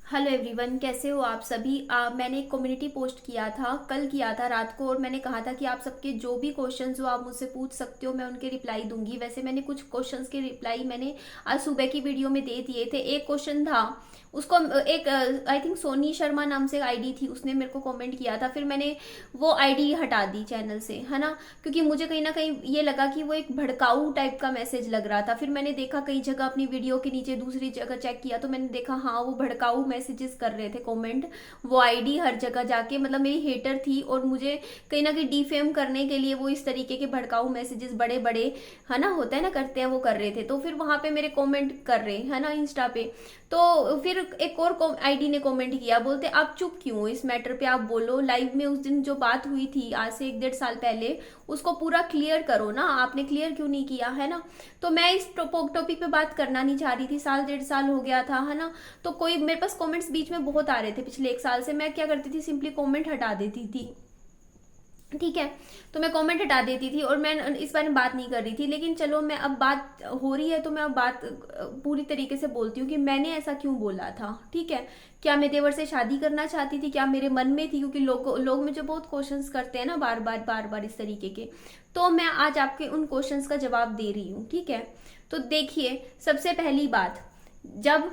Hello everyone, कैसे हो आप सभी। मैंने एक कम्युनिटी पोस्ट किया था, कल किया था रात को, और मैंने कहा था कि आप सबके जो भी क्वेश्चंस हो आप मुझसे पूछ सकते हो, मैं उनके रिप्लाई दूंगी। वैसे मैंने कुछ क्वेश्चंस के रिप्लाई मैंने आज सुबह की वीडियो में दे दिए थे। एक क्वेश्चन था, उसको एक आई थिंक सोनी शर्मा नाम से आईडी थी, उसने मेरे को कमेंट किया था। फिर मैंने वो आईडी हटा दी चैनल से, है ना, क्योंकि मुझे कहीं ना कहीं ये लगा कि वो एक भड़काऊ टाइप का मैसेज लग रहा था। फिर मैंने देखा कई जगह, अपनी वीडियो के नीचे दूसरी जगह चेक किया तो मैंने देखा हाँ वो भड़काऊ मैसेजेस कर रहे थे कमेंट। वो आईडी हर जगह जाके मतलब मेरी हेटर थी, और मुझे कहीं ना कहीं डिफेम करने के लिए वो इस तरीके के भड़काऊ मैसेजेस बड़े बड़े, है ना, होता है ना, करते हैं, वो कर रहे थे। तो फिर वहां पे मेरे कमेंट कर रहे हैं ना इंस्टा पे। तो फिर एक और आईडी ने कमेंट किया, बोलते आप चुप क्यों हो, इस मैटर पे आप बोलो। लाइव में उस दिन जो बात हुई थी आज से 1-1.5 साल पहले, उसको पूरा क्लियर करो ना, आपने क्लियर क्यों नहीं किया, है ना। तो मैं इस टॉपिक पे बात करना नहीं चाह रही थी, 1-1.5 साल हो गया था, है ना। तो कोई मेरे पास कमेंट्स बीच में बहुत आ रहे थे पिछले 1 साल से, मैं क्या करती थी, सिंपली कमेंट हटा देती थी, ठीक है। तो मैं कमेंट हटा देती थी और मैं इस बारे में बात नहीं कर रही थी। लेकिन चलो, मैं अब बात हो रही है तो मैं अब बात पूरी तरीके से बोलती हूँ कि मैंने ऐसा क्यों बोला था, ठीक है। क्या मैं देवर से शादी करना चाहती थी, क्या मेरे मन में थी, क्योंकि लोग मुझे बहुत क्वेश्चंस करते हैं ना, बार बार बार बार इस तरीके के। तो मैं आज आपके उन क्वेश्चंस का जवाब दे रही हूँ, ठीक है। तो देखिए, सबसे पहली बात, जब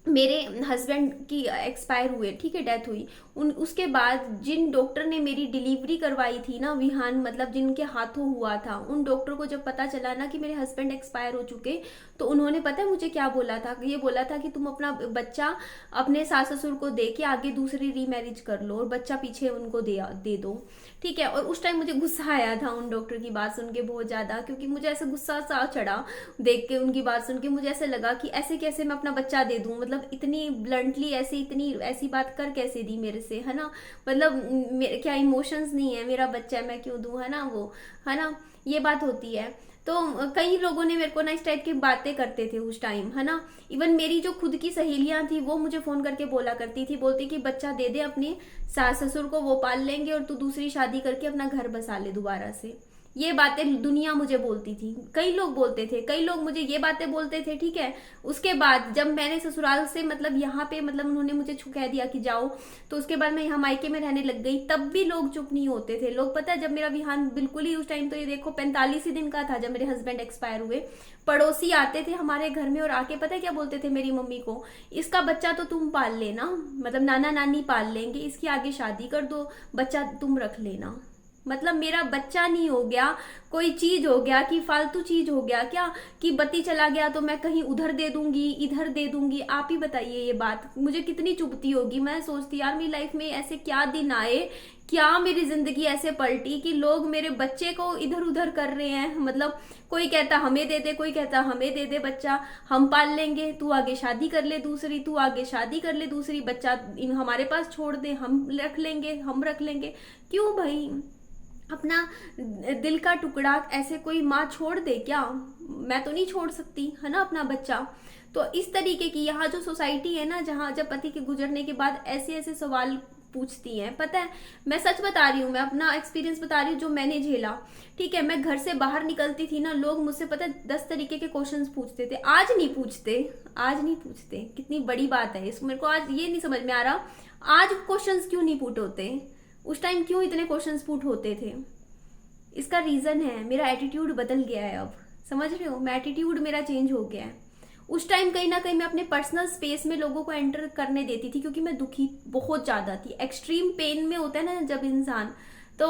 मेरे हस्बैंड की एक्सपायर हुए, ठीक है, डेथ हुई, उसके बाद जिन डॉक्टर ने मेरी डिलीवरी करवाई थी ना, विहान मतलब जिनके हाथों हुआ था, उन डॉक्टर को जब पता चला ना कि मेरे हस्बैंड एक्सपायर हो चुके, तो उन्होंने पता है मुझे क्या बोला था, ये बोला था कि तुम अपना बच्चा अपने सास ससुर को दे के आगे दूसरी रीमैरिज कर लो और बच्चा पीछे उनको दे दो, ठीक है। और उस टाइम मुझे गुस्सा आया था उन डॉक्टर की बात सुन के बहुत ज्यादा, क्योंकि मुझे ऐसा गुस्सा सा चढ़ा देख के उनकी बात सुन के। मुझे ऐसे लगा कि ऐसे कैसे मैं अपना बच्चा दे दूं, मतलब इतनी ब्लंटली ऐसी इतनी ऐसी बात कर कैसे दी मेरे से, है ना। मतलब क्या इमोशंस नहीं है, मेरा बच्चा है मैं क्यों दूं, है ना, वो, है ना, ये बात होती है। तो कई लोगों ने मेरे को ना इस टाइप की बातें करते थे उस टाइम, है ना। इवन मेरी जो खुद की सहेलियां थी वो मुझे फोन करके बोला करती थी, बोलती कि बच्चा दे दे अपने सास ससुर को, वो पाल लेंगे और तू दूसरी शादी करके अपना घर बसा ले दोबारा से। ये बातें दुनिया मुझे बोलती थी, कई लोग बोलते थे, कई लोग मुझे ये बातें बोलते थे, ठीक है। उसके बाद जब मैंने ससुराल से मतलब यहाँ पे मतलब उन्होंने मुझे कह दिया कि जाओ, तो उसके बाद मैं यहाँ मायके में रहने लग गई, तब भी लोग चुप नहीं होते थे। लोग, पता है, जब मेरा विहान बिल्कुल ही उस टाइम, तो ये देखो 45 ही दिन का था जब मेरे हस्बैंड एक्सपायर हुए, पड़ोसी आते थे हमारे घर में और आके पता है क्या बोलते थे मेरी मम्मी को, इसका बच्चा तो तुम पाल लेना, मतलब नाना नानी पाल लेंगे, इसकी आगे शादी कर दो, बच्चा तुम रख लेना। मतलब मेरा बच्चा नहीं हो गया, कोई चीज हो गया कि फालतू चीज हो गया क्या, कि बत्ती चला गया तो मैं कहीं उधर दे दूंगी इधर दे दूंगी। आप ही बताइए, ये बात मुझे कितनी चुभती होगी। मैं सोचती यार मेरी लाइफ में ऐसे क्या दिन आए, क्या मेरी जिंदगी ऐसे पलटी कि लोग मेरे बच्चे को इधर उधर कर रहे हैं। मतलब कोई कहता हमें दे दे, कोई कहता हमें दे दे बच्चा, हम पाल लेंगे, तू आगे शादी कर ले दूसरी, तू आगे शादी कर ले दूसरी, बच्चा हमारे पास छोड़ दे, हम रख लेंगे, हम रख लेंगे। क्यों भाई, अपना दिल का टुकड़ा ऐसे कोई माँ छोड़ दे क्या। मैं तो नहीं छोड़ सकती, है ना, अपना बच्चा। तो इस तरीके की यहाँ जो सोसाइटी है ना, जहाँ जब पति के गुजरने के बाद ऐसे ऐसे सवाल पूछती हैं, पता है, मैं सच बता रही हूँ, मैं अपना एक्सपीरियंस बता रही हूँ जो मैंने झेला, ठीक है। मैं घर से बाहर निकलती थी ना, लोग मुझसे पता है 10 तरीके के क्वेश्चंस पूछते थे। आज नहीं पूछते, आज नहीं पूछते, कितनी बड़ी बात है इस, मेरे को आज ये नहीं समझ में आ रहा आज क्वेश्चंस क्यों नहीं पुट होते, उस टाइम क्यों इतने क्वेश्चंस पुट होते थे। इसका रीजन है मेरा एटीट्यूड बदल गया है अब, समझ रहे हो, मैं एटीट्यूड मेरा चेंज हो गया है। उस टाइम कहीं ना कहीं मैं अपने पर्सनल स्पेस में लोगों को एंटर करने देती थी, क्योंकि मैं दुखी बहुत ज्यादा थी, एक्सट्रीम पेन में होता है ना जब इंसान। तो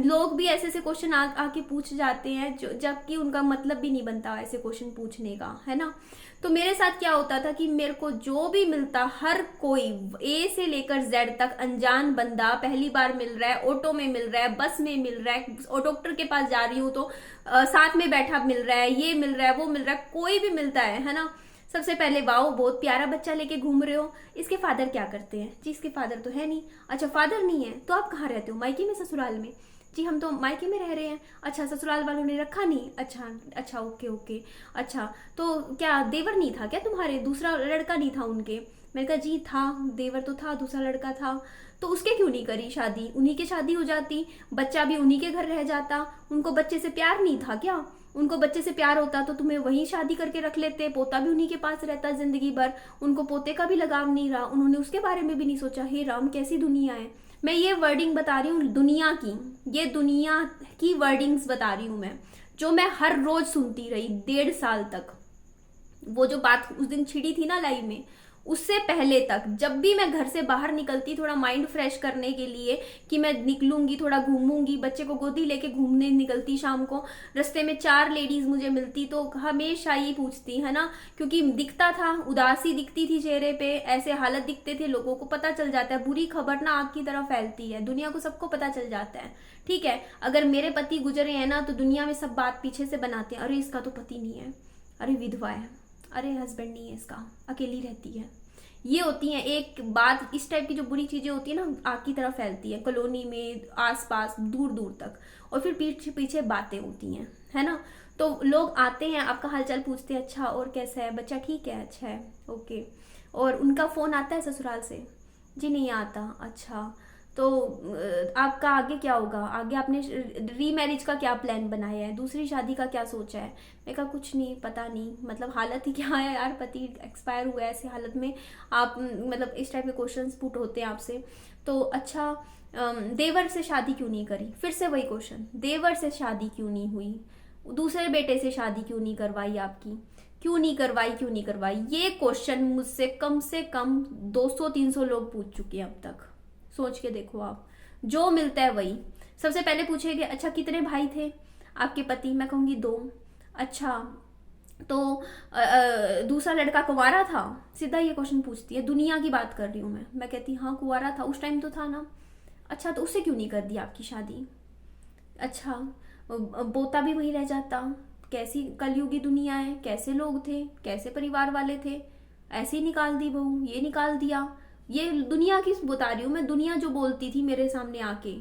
लोग भी ऐसे ऐसे क्वेश्चन आके पूछ जाते हैं, जो जबकि उनका मतलब भी नहीं बनता ऐसे क्वेश्चन पूछने का, है ना। तो मेरे साथ क्या होता था कि मेरे को जो भी मिलता, हर कोई ए से लेकर जेड तक, अनजान बंदा पहली बार मिल रहा है, ऑटो में मिल रहा है, बस में मिल रहा है, और डॉक्टर के पास जा रही हूँ तो साथ में बैठा मिल रहा है, ये मिल रहा है, वो मिल रहा है, कोई भी मिलता है ना। सबसे पहले वाओ बहुत प्यारा बच्चा लेके घूम रहे हो, इसके फादर क्या करते हैं जी, इसके फादर तो है नहीं, अच्छा फादर नहीं है तो आप कहाँ रहते हो, मायके में ससुराल में, जी हम तो मायके में रह रहे हैं, अच्छा ससुराल वालों ने रखा नहीं, अच्छा अच्छा ओके ओके, अच्छा तो क्या देवर नहीं था क्या तुम्हारे, दूसरा लड़का नहीं था उनके, मैंने कहा जी था, देवर तो था, दूसरा लड़का था। तो उसके क्यों नहीं करी शादी? उन्हीं की शादी हो जाती, बच्चा भी उन्हीं के घर रह जाता। उनको बच्चे से प्यार नहीं था क्या? उनको बच्चे से प्यार होता तो तुम्हें वहीं शादी करके रख लेते, पोता भी उन्हीं के पास रहता जिंदगी भर। उनको पोते का भी लगाव नहीं रहा, उन्होंने उसके बारे में भी नहीं सोचा। हे राम, कैसी दुनिया है। मैं ये वर्डिंग बता रही हूँ दुनिया की, ये दुनिया की वर्डिंग्स बता रही हूँ मैं, जो मैं हर रोज सुनती रही 1.5 साल तक। वो जो बात उस दिन छिड़ी थी ना लाइव में, उससे पहले तक जब भी मैं घर से बाहर निकलती थोड़ा माइंड फ्रेश करने के लिए कि मैं निकलूंगी, थोड़ा घूमूंगी, बच्चे को गोदी लेके घूमने निकलती, शाम को रास्ते में 4 लेडीज मुझे मिलती तो हमेशा ही पूछती है ना, क्योंकि दिखता था, उदासी दिखती थी चेहरे पे, ऐसे हालत दिखते थे, लोगों को पता चल जाता है। बुरी खबर ना आग की तरह फैलती है, दुनिया को सबको पता चल जाता है। ठीक है, अगर मेरे पति गुजरे हैं ना तो दुनिया में सब बात पीछे से बनाते हैं, अरे इसका तो पति नहीं है, अरे विधवा है, अरे हस्बैंड नहीं है इसका, अकेली रहती है। ये होती है एक बात, इस टाइप की जो बुरी चीजें होती है ना आग की तरह फैलती है कॉलोनी में, आसपास, दूर दूर तक, और फिर पीछे पीछे बातें होती हैं, है ना। तो लोग आते हैं, आपका हालचाल पूछते हैं, अच्छा और कैसा है, बच्चा ठीक है, अच्छा है, ओके। और उनका फोन आता है ससुराल से, जी नहीं आता, अच्छा। तो आपका आगे क्या होगा, आगे आपने रीमैरिज का क्या प्लान बनाया है, दूसरी शादी का क्या सोचा है? मैं कहा कुछ नहीं, पता नहीं, मतलब हालत ही क्या है यार, पति एक्सपायर हुआ है, ऐसे हालत में आप, मतलब इस टाइप के क्वेश्चंस पुट होते हैं आपसे। तो अच्छा, देवर से शादी क्यों नहीं करी? फिर से वही क्वेश्चन, देवर से शादी क्यों नहीं हुई, दूसरे बेटे से शादी क्यों नहीं करवाई आपकी, क्यों नहीं करवाई, क्यों नहीं करवाई? ये क्वेश्चन मुझसे कम से कम 200-300 लोग पूछ चुके हैं अब तक। सोच के देखो आप, जो मिलता है वही। सबसे पहले पूछेंगे, अच्छा कितने भाई थे आपके पति? मैं कहूंगी 2। अच्छा, तो दूसरा लड़का कुंवारा था? सीधा ये क्वेश्चन पूछती है, दुनिया की बात कर रही हूँ मैं कहती हाँ कुंवारा था, उस टाइम तो था ना। अच्छा, तो उससे क्यों नहीं कर दी आपकी शादी? अच्छा, पोता भी वही रह जाता। कैसी कलयुगी दुनिया है, कैसे लोग थे, कैसे परिवार वाले थे, ऐसे ही निकाल दी बहू, ये निकाल दिया। ये दुनिया की बता रही हूँ मैं, दुनिया जो बोलती थी मेरे सामने आके।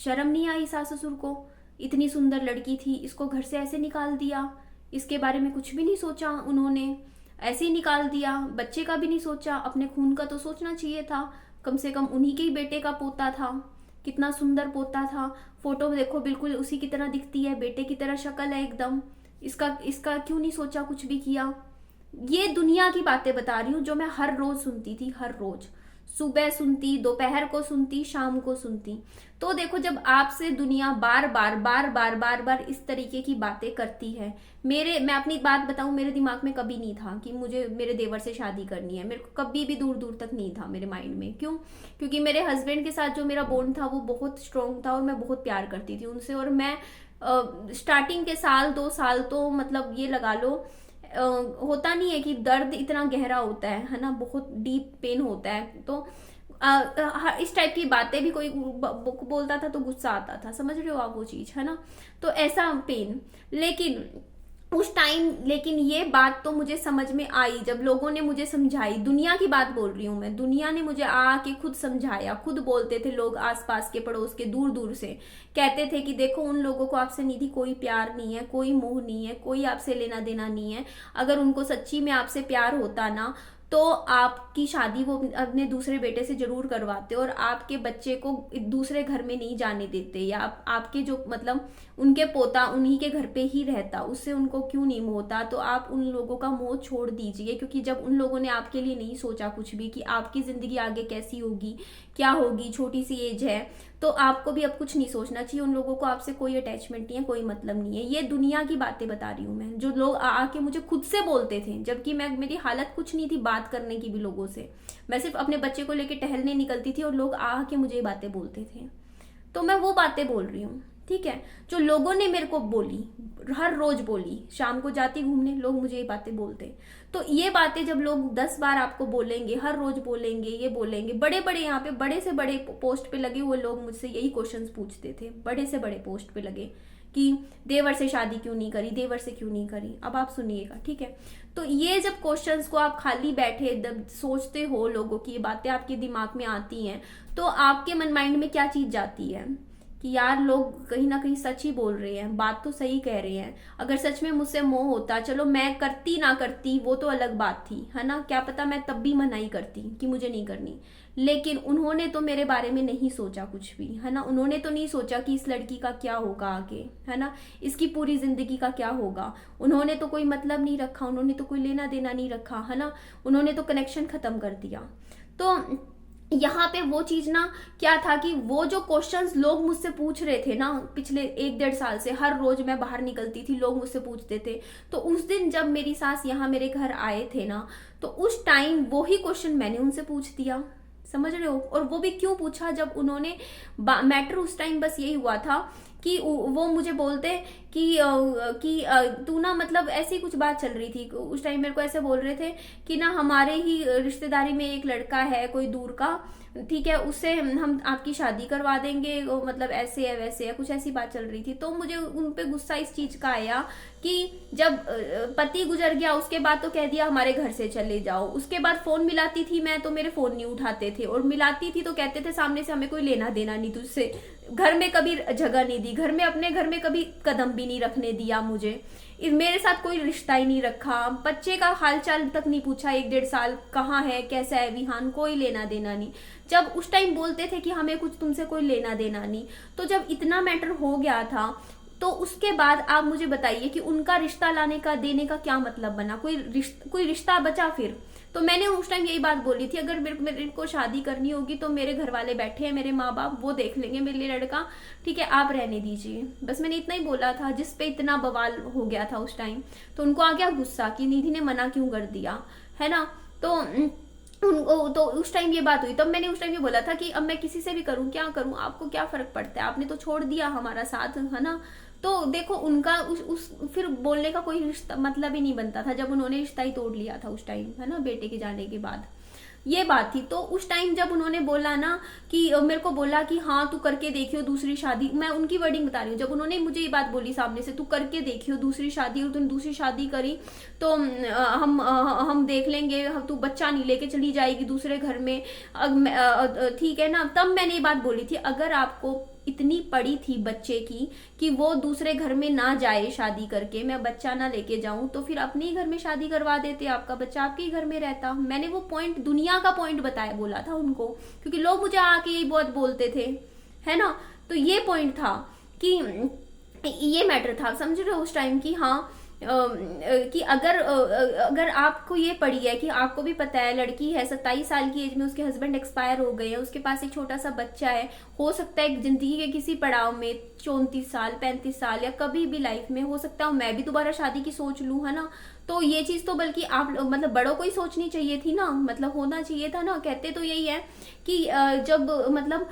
शर्म नहीं आई सास ससुर को? इतनी सुंदर लड़की थी, इसको घर से ऐसे निकाल दिया, इसके बारे में कुछ भी नहीं सोचा उन्होंने, ऐसे ही निकाल दिया। बच्चे का भी नहीं सोचा, अपने खून का तो सोचना चाहिए था, कम से कम उन्हीं के ही बेटे का पोता था, कितना सुंदर पोता था, फोटो देखो बिल्कुल उसी की तरह दिखती है, बेटे की तरह शक्ल है एकदम। इसका इसका क्यों नहीं सोचा, कुछ भी किया? ये दुनिया की बातें बता रही हूँ जो मैं हर रोज सुनती थी, हर रोज सुबह सुनती, दोपहर को सुनती, शाम को सुनती। तो देखो, जब आपसे दुनिया बार बार बार बार बार बार इस तरीके की बातें करती है, मैं अपनी बात बताऊं, मेरे दिमाग में कभी नहीं था कि मुझे मेरे देवर से शादी करनी है। मेरे को कभी भी दूर दूर तक नहीं था मेरे माइंड में। क्यों? क्योंकि मेरे हस्बैंड के साथ जो मेरा बॉन्ड था वो बहुत स्ट्रांग था और मैं बहुत प्यार करती थी उनसे। और मैं स्टार्टिंग के 1-2 साल तो मतलब ये लगा लो, होता नहीं है कि दर्द इतना गहरा होता है ना, बहुत डीप पेन होता है। तो इस टाइप की बातें भी कोई बोलता था तो गुस्सा आता था, समझ रहे हो आप वो चीज, है ना। तो ऐसा पेन, लेकिन उस टाइम, लेकिन ये बात तो मुझे समझ में आई जब लोगों ने मुझे समझाई। दुनिया की बात बोल रही हूँ मैं, दुनिया ने मुझे आके खुद समझाया। खुद बोलते थे लोग, आसपास के, पड़ोस के, दूर दूर से कहते थे कि देखो उन लोगों को आपसे निधि कोई प्यार नहीं है, कोई मोह नहीं है, कोई आपसे लेना देना नहीं है। अगर उनको सच्ची में आपसे प्यार होता ना तो आपकी शादी वो अपने दूसरे बेटे से जरूर करवाते और आपके बच्चे को दूसरे घर में नहीं जाने देते, या आपके जो मतलब उनके पोता उन्हीं के घर पे ही रहता, उससे उनको क्यों नहीं मोह होता। तो आप उन लोगों का मोह छोड़ दीजिए, क्योंकि जब उन लोगों ने आपके लिए नहीं सोचा कुछ भी कि आपकी जिंदगी आगे कैसी होगी, क्या होगी, छोटी सी एज है, तो आपको भी अब कुछ नहीं सोचना चाहिए। उन लोगों को आपसे कोई अटैचमेंट नहीं है, कोई मतलब नहीं है। ये दुनिया की बातें बता रही हूँ मैं, जो लोग आके मुझे खुद से बोलते थे, जबकि मेरी हालत कुछ नहीं थी बात करने की भी लोगों से। मैं सिर्फ अपने बच्चे को लेके टहलने निकलती थी और लोग आके मुझे बातें बोलते थे। तो मैं वो बातें बोल रही हूँ, ठीक है, जो लोगों ने मेरे को बोली, हर रोज बोली। शाम को जाती घूमने, लोग मुझे ये बातें बोलते। तो ये बातें जब लोग 10 बार आपको बोलेंगे, हर रोज बोलेंगे, ये बोलेंगे, बड़े बड़े यहाँ पे बड़े से बड़े पोस्ट पे लगे हुए लोग मुझसे यही क्वेश्चंस पूछते थे, बड़े से बड़े पोस्ट पे लगे कि देवर से शादी क्यों नहीं करी, देवर से क्यों नहीं करी। अब आप सुनिएगा, ठीक है। तो ये जब क्वेश्चंस को आप खाली बैठे जब सोचते हो, लोगों की ये बातें आपके दिमाग में आती हैं, तो आपके मन माइंड में क्या चीज जाती है कि यार लोग कहीं ना कहीं सच ही बोल रहे हैं, बात तो सही कह रहे हैं। अगर सच में मुझसे मोह होता, चलो मैं करती ना करती वो तो अलग बात थी, है ना, क्या पता मैं तब भी मनाही करती कि मुझे नहीं करनी। लेकिन उन्होंने तो मेरे बारे में नहीं सोचा कुछ भी, है ना, उन्होंने तो नहीं सोचा कि इस लड़की का क्या होगा आगे, है ना, इसकी पूरी जिंदगी का क्या होगा। उन्होंने तो कोई मतलब नहीं रखा, उन्होंने तो कोई लेना देना नहीं रखा, है ना, उन्होंने तो कनेक्शन खत्म कर दिया। तो यहाँ पे वो चीज ना क्या था कि वो जो क्वेश्चंस लोग मुझसे पूछ रहे थे ना पिछले 1-1.5 साल से, हर रोज मैं बाहर निकलती थी लोग मुझसे पूछते थे। तो उस दिन जब मेरी सास यहाँ मेरे घर आए थे ना, तो उस टाइम वो ही क्वेश्चन मैंने उनसे पूछ दिया, समझ रहे हो। और वो भी क्यों पूछा, जब उन्होंने मैटर उस टाइम बस यही हुआ था कि वो मुझे बोलते कि तू ना, मतलब ऐसी कुछ बात चल रही थी उस टाइम, मेरे को ऐसे बोल रहे थे कि ना हमारे ही रिश्तेदारी में एक लड़का है कोई दूर का, ठीक है, उससे हम आपकी शादी करवा देंगे, मतलब ऐसे है वैसे है, कुछ ऐसी बात चल रही थी। तो मुझे उन पे गुस्सा इस चीज का आया कि जब पति गुजर गया उसके बाद तो कह दिया हमारे घर से चले जाओ, उसके बाद फोन मिलाती थी मैं तो मेरे फोन नहीं उठाते थे, और मिलाती थी तो कहते थे सामने से हमें कोई लेना देना नहीं तुझसे, घर में कभी जगह नहीं दी, घर में अपने घर में कभी कदम भी नहीं रखने दिया मुझे, मेरे साथ कोई रिश्ता ही नहीं रखा, बच्चे का हालचाल तक नहीं पूछा, 1-1.5 साल कहाँ है कैसा है विहान, कोई लेना देना नहीं। जब उस टाइम बोलते थे कि हमें कुछ तुमसे कोई लेना देना नहीं, तो जब इतना मैटर हो गया था तो उसके बाद आप मुझे बताइए कि उनका रिश्ता लाने का देने का क्या मतलब बना, कोई रिश्ता बचा फिर। तो मैंने उस टाइम यही बात बोली थी, अगर मेरे को शादी करनी होगी तो मेरे घर वाले बैठे हैं, मेरे माँ बाप, वो देख लेंगे मेरे लिए लड़का, ठीक है, आप रहने दीजिए। बस मैंने इतना ही बोला था, जिस पे इतना बवाल हो गया था उस टाइम। तो उनको आ गया गुस्सा कि निधि ने मना क्यों कर दिया, है ना। तो तो उस टाइम ये बात हुई, तब मैंने उस टाइम ये बोला था कि अब मैं किसी से भी करूं क्या करूं, आपको क्या फर्क पड़ता है, आपने तो छोड़ दिया हमारा साथ, है ना। तो देखो उनका उस फिर बोलने का कोई रिश्ता मतलब ही नहीं बनता था, जब उन्होंने रिश्ता ही तोड़ लिया था उस टाइम, है ना, बेटे के जाने के बाद ये बात थी। तो उस टाइम जब उन्होंने बोला ना कि मेरे को बोला कि हाँ तू करके देखियो दूसरी शादी, मैं उनकी वर्डिंग बता रही हूँ, जब उन्होंने मुझे ये बात बोली सामने से, तू करके देखियो दूसरी शादी, और तूने दूसरी शादी करी तो हम देख लेंगे, तू बच्चा नहीं लेके चली जाएगी दूसरे घर में, ठीक है ना। तब मैंने ये बात बोली थी, अगर आपको इतनी पड़ी थी बच्चे की कि वो दूसरे घर में ना जाए शादी करके, मैं बच्चा ना लेके जाऊं, तो फिर अपने ही घर में शादी करवा देते, आपका बच्चा आपके ही घर में रहता। मैंने वो पॉइंट, दुनिया का पॉइंट बताया, बोला था उनको, क्योंकि लोग मुझे आके यही बहुत बोलते थे, है ना। तो ये पॉइंट था कि ये मैटर था, समझ रहे हो उस टाइम की, हाँ कि अगर आपको ये पड़ी है कि आपको भी पता है लड़की है 27 साल की एज में, उसके हस्बैंड एक्सपायर हो गए हैं, उसके पास एक छोटा सा बच्चा है, हो सकता है जिंदगी के किसी पड़ाव में 34 साल 35 साल या कभी भी लाइफ में हो सकता है मैं भी दोबारा शादी की सोच लूं, है ना। तो ये चीज तो बल्कि आप मतलब बड़ों को ही सोचनी चाहिए थी ना, मतलब होना चाहिए था ना। कहते तो यही है कि जब मतलब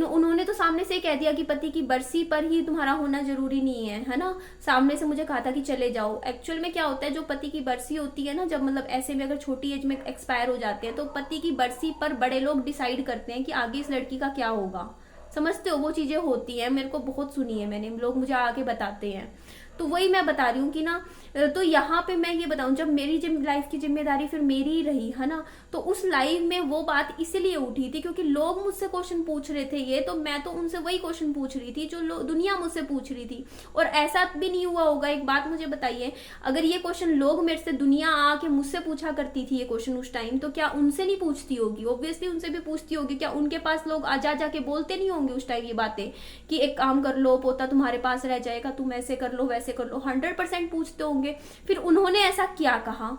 उन्होंने तो सामने से कह दिया कि पति की बरसी पर ही तुम्हारा होना जरूरी नहीं है ना। सामने से मुझे कहा था कि चले जाओ। एक्चुअल में क्या होता है, जो पति की बरसी होती है ना, जब मतलब ऐसे में अगर छोटी एज में एक्सपायर हो जाते हैं, तो पति की बरसी पर बड़े लोग डिसाइड करते हैं कि आगे इस लड़की का क्या होगा। समझते हो, वो चीजें होती हैं, मेरे को बहुत सुनी है मैंने, लोग मुझे आके बताते हैं। तो वही मैं बता रही हूँ कि ना, तो यहाँ पे मैं ये बताऊं, जब मेरी लाइफ की जिम्मेदारी फिर मेरी ही रही, है ना, तो उस लाइफ में वो बात इसलिए उठी थी क्योंकि लोग मुझसे क्वेश्चन पूछ रहे थे ये, तो मैं तो उनसे वही क्वेश्चन पूछ रही थी जो दुनिया मुझसे पूछ रही थी। और ऐसा भी नहीं हुआ होगा, एक बात मुझे बताइए, अगर ये क्वेश्चन लोग मेरे से, दुनिया आके मुझसे पूछा करती थी ये क्वेश्चन उस टाइम, तो क्या उनसे नहीं पूछती होगी? ऑब्वियसली उनसे भी पूछती होगी। क्या उनके पास लोग आ जाके बोलते नहीं होंगे उस टाइम ये बातें कि एक काम कर लो, पोता तुम्हारे पास रह जाएगा, तुम ऐसे कर लो वैसे कर लो? 100% पूछते होंगे। फिर उन्होंने ऐसा क्या कहा,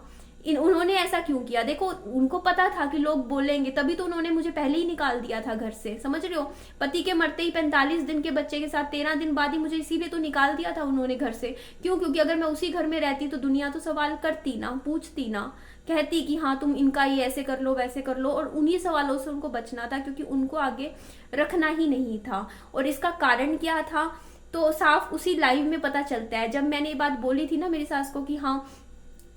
उन्होंने ऐसा क्यों किया? देखो उनको पता था कि लोग बोलेंगे, तभी तो उन्होंने मुझे पहले ही निकाल दिया था घर से, समझ रहे हो। पति के मरते ही 45 दिन के बच्चे के साथ 13 दिन बाद ही मुझे इसीलिए तो निकाल दिया था उन्होंने घर से। क्यों? क्योंकि अगर मैं उसी घर में रहती तो दुनिया तो सवाल करती ना, पूछती ना, कहती कि हाँ तुम इनका ये ऐसे कर लो वैसे कर लो, और उन्हीं सवालों से उनको बचना था क्योंकि उनको आगे रखना ही नहीं था। और इसका कारण क्या था तो साफ उसी लाइव में पता चलता है। जब मैंने ये बात बोली थी ना मेरी सास को कि हाँ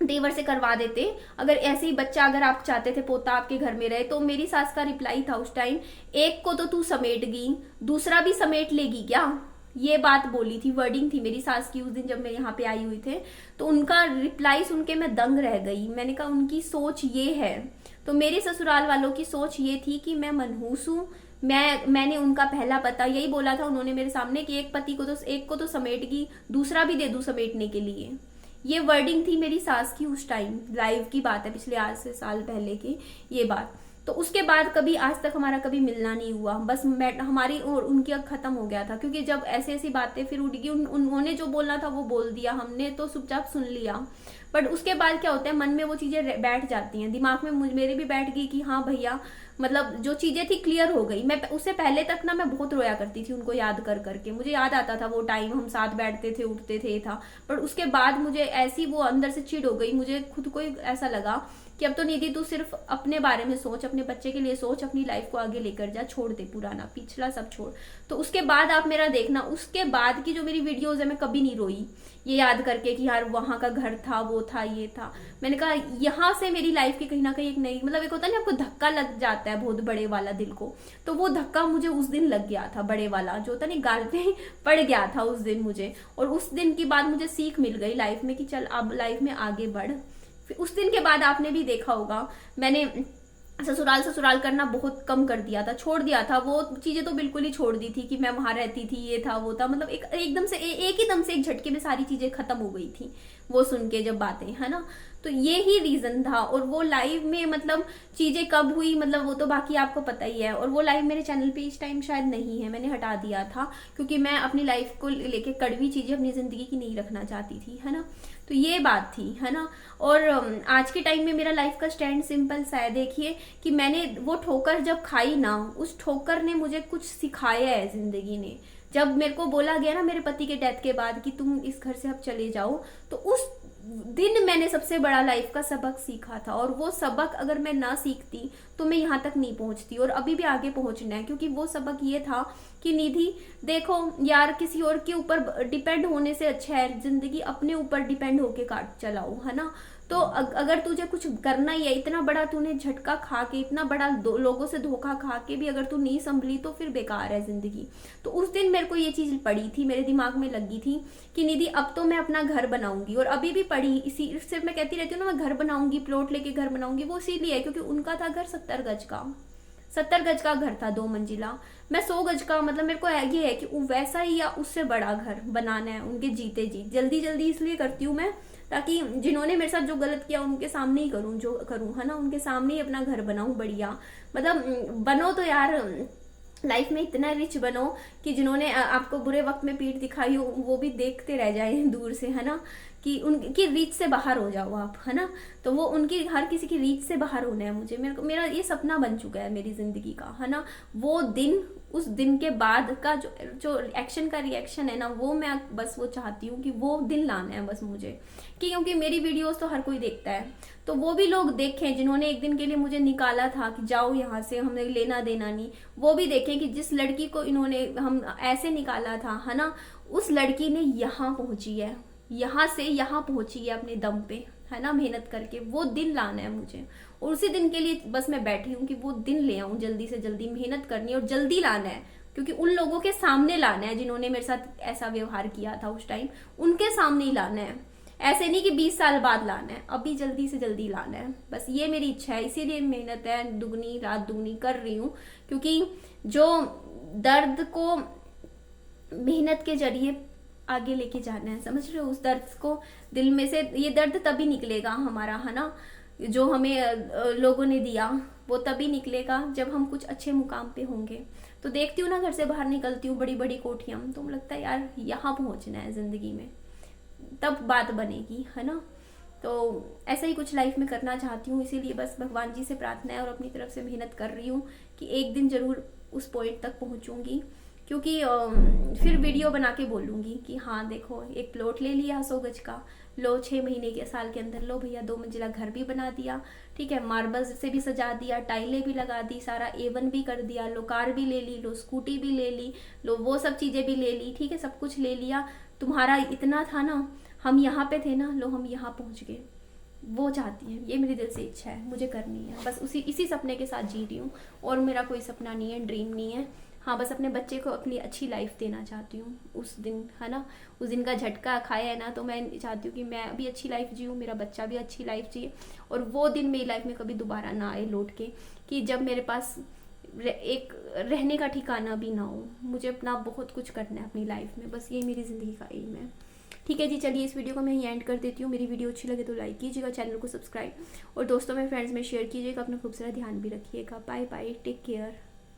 देवर से करवा देते, अगर ऐसे ही बच्चा अगर आप चाहते थे पोता आपके घर में रहे, तो मेरी सास का रिप्लाई था उस टाइम, एक को तो तू समेट गई, दूसरा भी समेट लेगी क्या? ये बात बोली थी, वर्डिंग थी मेरी सास की उस दिन जब मैं यहाँ पे आई हुई थे। तो उनका रिप्लाई सुन के मैं दंग रह गई। मैंने कहा उनकी सोच ये है। तो मेरे ससुराल वालों की सोच ये थी कि मैं मनहूस हूँ, मैंने उनका पहला पता यही बोला था उन्होंने मेरे सामने कि एक पति को तो, एक को तो समेटगी, दूसरा भी दे दूं समेटने के लिए। ये वर्डिंग थी मेरी सास की उस टाइम, लाइव की बात है, पिछले आज से साल पहले की ये बात। तो उसके बाद कभी आज तक हमारा कभी मिलना नहीं हुआ, बस हमारी और उनकी अब खत्म हो गया था, क्योंकि जब ऐसी ऐसी बातें फिर उड़गी, उन्होंने जो बोलना था वो बोल दिया, हमने तो चुपचाप सुन लिया। बट उसके बाद क्या होता है, मन में वो चीजें बैठ जाती हैं, दिमाग में मेरे भी बैठ गई कि हाँ भैया, मतलब जो चीजें थी क्लियर हो गई। मैं उससे पहले तक ना मैं बहुत रोया करती थी उनको याद कर करके, मुझे याद आता था वो टाइम, हम साथ बैठते थे उठते थे था। पर उसके बाद मुझे ऐसी वो अंदर से चिढ़ हो गई, मुझे खुद को ऐसा लगा कि अब तो निधि तू सिर्फ अपने बारे में सोच, अपने बच्चे के लिए सोच, अपनी लाइफ को आगे लेकर जा, छोड़ दे पुराना पिछला सब छोड़। तो उसके बाद आप मेरा देखना, उसके बाद की जो मेरी वीडियोज है मैं कभी नहीं रोई ये याद करके कि यार वहां का घर था, वो था, ये था। मैंने कहा यहाँ से मेरी लाइफ की कहीं ना कहीं एक नई, मतलब एक होता है ना आपको धक्का लग जाता है बहुत बड़े वाला दिल को, तो वो धक्का मुझे उस दिन लग गया था, बड़े वाला जो होता नहीं गाल पे पड़ गया था उस दिन मुझे। और उस दिन की बाद मुझे सीख मिल गई लाइफ में कि चल अब लाइफ में आगे बढ़। फिर उस दिन के बाद आपने भी देखा होगा मैंने ससुराल करना बहुत कम कर दिया था, छोड़ दिया था, वो चीजें तो बिल्कुल ही छोड़ दी थी कि मैं वहां रहती थी, ये था वो था, मतलब एकदम से एक ही दम से एक झटके में सारी चीजें खत्म हो गई थी वो सुन के जब बातें, है ना। तो ये ही रीजन था। और वो लाइव में मतलब चीजें कब हुई, मतलब वो तो बाकी आपको पता ही है। और वो लाइव मेरे चैनल पे इस टाइम शायद नहीं है, मैंने हटा दिया था, क्योंकि मैं अपनी लाइफ को लेके कड़वी चीजें अपनी जिंदगी की नहीं रखना चाहती थी, है ना। तो ये बात थी, है ना। और आज के टाइम में मेरा लाइफ का स्टैंड सिंपल सा है। देखिए कि मैंने वो ठोकर जब खाई ना, उस ठोकर ने मुझे कुछ सिखाया है जिंदगी ने। जब मेरे को बोला गया ना मेरे पति के डेथ के बाद कि तुम इस घर से अब चले जाओ, तो उस दिन मैंने सबसे बड़ा लाइफ का सबक सीखा था। और वो सबक अगर मैं ना सीखती तो मैं यहाँ तक नहीं पहुंचती, और अभी भी आगे पहुंचना है। क्योंकि वो सबक ये था कि निधि देखो यार, किसी और के ऊपर डिपेंड होने से अच्छा है जिंदगी अपने ऊपर डिपेंड होके काट चलाओ, है ना। तो अगर तुझे कुछ करना ही है, इतना बड़ा तूने झटका खा के, इतना बड़ा लोगों से धोखा खा के भी अगर तू नहीं संभली तो फिर बेकार है जिंदगी। तो उस दिन मेरे को ये चीज पड़ी थी, मेरे दिमाग में लगी थी कि निधि अब तो मैं अपना घर बनाऊंगी। और अभी भी पड़ी, इसी सिर्फ मैं कहती रहती हूँ ना, मैं घर बनाऊंगी, प्लॉट लेके घर बनाऊंगी, वो इसीलिए है क्योंकि उनका था घर 70 गज का, 70 गज का घर था, 2 मंजिला। मैं 100 गज का, मतलब मेरे को ये है कि वैसा ही या उससे बड़ा घर बनाना है उनके जीते जी। जल्दी जल्दी इसलिए करती हूँ मैं, ताकि जिन्होंने मेरे साथ जो गलत किया उनके सामने ही करूँ जो करूँ, है ना, उनके सामने ही अपना घर बनाऊं बढ़िया। मतलब बनो तो यार लाइफ में इतना रिच बनो कि जिन्होंने आपको बुरे वक्त में पीठ दिखाई हो वो भी देखते रह जाए दूर से, है ना, कि उनकी रीच से बाहर हो जाओ आप, है ना। तो वो उनकी हर किसी की रीच से बाहर होना है मुझे, मेरा ये सपना बन चुका है मेरी जिंदगी का, है ना। वो दिन, उस दिन के बाद का जो एक्शन का रिएक्शन है ना, वो मैं बस वो चाहती हूँ कि वो दिन लाना है बस मुझे। क्योंकि मेरी वीडियोस तो हर कोई देखता है, तो वो भी लोग देखें जिन्होंने एक दिन के लिए मुझे निकाला था कि जाओ यहाँ से, हमें लेना देना नहीं। वो भी देखें कि जिस लड़की को इन्होंने हम ऐसे निकाला था, है ना, उस लड़की ने यहाँ पहुंची है, यहाँ से यहाँ पहुंची है अपने दम पे, है ना, मेहनत करके। वो दिन लाना है मुझे, और उसी दिन के लिए बस मैं बैठी हूँ कि वो दिन ले आऊं, जल्दी से जल्दी मेहनत करनी है और जल्दी लाना है। क्योंकि उन लोगों के सामने लाना है जिन्होंने मेरे साथ ऐसा व्यवहार किया था उस टाइम, उनके सामने ही लाना है। ऐसे नहीं कि 20 साल बाद लाना है, अभी जल्दी से जल्दी लाना है। बस ये मेरी इच्छा है, इसीलिए मेहनत है दुगनी रात दुगनी कर रही हूँ। क्योंकि जो दर्द को मेहनत के जरिए आगे लेके जाना है, समझ रहे हो, उस दर्द को दिल में से, ये दर्द तभी निकलेगा हमारा, है ना, जो हमें लोगों ने दिया वो तभी निकलेगा जब हम कुछ अच्छे मुकाम पे होंगे। तो देखती हूँ ना, घर से बाहर निकलती हूँ, बड़ी बड़ी कोठियां, तो लगता है यार यहाँ पहुंचना है जिंदगी में, तब बात बनेगी, है ना। तो ऐसा ही कुछ लाइफ में करना चाहती हूँ, इसीलिए बस भगवान जी से प्रार्थना है और अपनी तरफ से मेहनत कर रही हूँ कि एक दिन जरूर उस पॉइंट तक पहुँचूंगी। क्योंकि फिर वीडियो बना के बोलूँगी कि हाँ देखो, एक प्लॉट ले लिया 100 गज का, लो 6 महीने के साल के अंदर, लो भैया 2 मंजिला घर भी बना दिया, ठीक है, मार्बल से भी सजा दिया, टाइलें भी लगा दी, सारा A1 भी कर दिया, लो कार भी ले ली, लो स्कूटी भी ले ली, लो वो सब चीज़ें भी ले ली, ठीक है, सब कुछ ले लिया। तुम्हारा इतना था ना, हम यहाँ पे थे ना, लो हम यहाँ पहुँच गए। वो चाहती है, ये मेरी दिल से इच्छा है, मुझे करनी है, बस इसी सपने के साथ जी रही हूँ। और मेरा कोई सपना नहीं है, ड्रीम नहीं है। हाँ, बस अपने बच्चे को अपनी अच्छी लाइफ देना चाहती हूँ उस दिन, है ना। उस दिन का झटका खाया है ना, तो मैं चाहती हूँ कि मैं भी अच्छी लाइफ जीऊँ, मेरा बच्चा भी अच्छी लाइफ जिए, और वो दिन मेरी लाइफ में कभी दोबारा ना आए लौट के, कि जब मेरे पास एक रहने का ठिकाना भी ना हो। मुझे अपना बहुत कुछ करना है अपनी लाइफ में, बस ये मेरी ज़िंदगी का एम है। ठीक है जी, चलिए इस वीडियो को मैं यहीं एंड कर देती हूँ। मेरी वीडियो अच्छी लगे तो लाइक कीजिएगा, चैनल को सब्सक्राइब और दोस्तों में फ्रेंड्स में शेयर कीजिएगा। अपना खूब सारा ध्यान भी रखिएगा। Bye bye, take care.